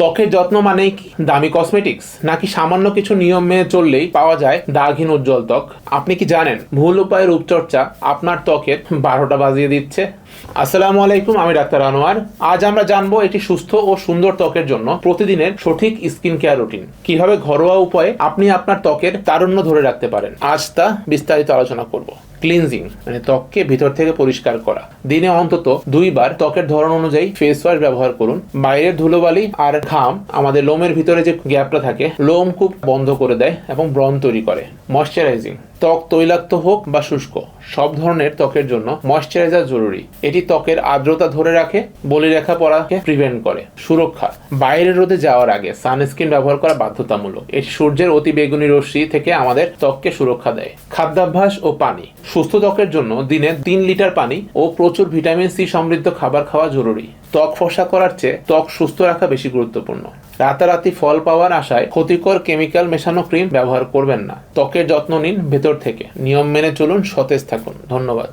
ত্বকের যত্ন মানেই কি দামি কসমেটিক্স, নাকি সামান্য কিছু নিয়ম মেনে চললেই পাওয়া যায় দাগহীন উজ্জ্বল ত্বক? আপনি কি জানেন ভুল উপায়ে রূপচর্চা আপনার ত্বকের 12টা বাজিয়ে দিচ্ছে? আসসালামু আলাইকুম, আমি ডাক্তার আনোয়ার। আজ আমরা জানবো একটি সুস্থ ও সুন্দর ত্বকের জন্য প্রতিদিনের সঠিক স্কিন কেয়ার রুটিন, কিভাবে ঘরোয়া উপায়ে আপনি আপনার ত্বকের তারুণ্য ধরে রাখতে পারেন। আজ তা বিস্তারিত আলোচনা করব। ক্লিনজিং মানে ত্বককে ভিতর থেকে পরিষ্কার করা। দিনে অন্তত 2 বার ত্বকের ধরন অনুযায়ী ফেস ওয়াশ ব্যবহার করুন। বাইরের ধুলোবালি আর ঘাম আমাদের লোমের ভিতরে যে গ্যাপটা থাকে, লোম খুব বন্ধ করে দেয় এবং ব্রণ তৈরি করে। ময়শ্চারাইজিং, ত্বক তৈলাক্ত হোক বা শুষ্ক, সব ধরনের ত্বকের জন্য ময়শ্চারাইজার জরুরি। এটি ত্বকের আর্দ্রতা ধরে রাখে, বলিরেখা পড়াকে প্রিভেন্ট করে। সুরক্ষা, বাইরের রোদে যাওয়ার আগে সানস্ক্রিন ব্যবহার করা বাধ্যতামূলক। এটি সূর্যের অতি বেগুনি রশ্মি থেকে আমাদের ত্বককে সুরক্ষা দেয়। খাদ্যাভ্যাস ও পানি, সুস্থ ত্বকের জন্য দিনে 3 লিটার পানি ও প্রচুর ভিটামিন সি সমৃদ্ধ খাবার খাওয়া জরুরি। ত্বক ফর্সা করার চেয়ে ত্বক সুস্থ রাখা বেশি গুরুত্বপূর্ণ। রাতারাতি ফল পাওয়ার আশায় ক্ষতিকর কেমিক্যাল মেশানো ক্রিম ব্যবহার করবেন না। ত্বকের যত্ন নিন ভেতর থেকে, নিয়ম মেনে চলুন, সতেজ থাকুন। ধন্যবাদ।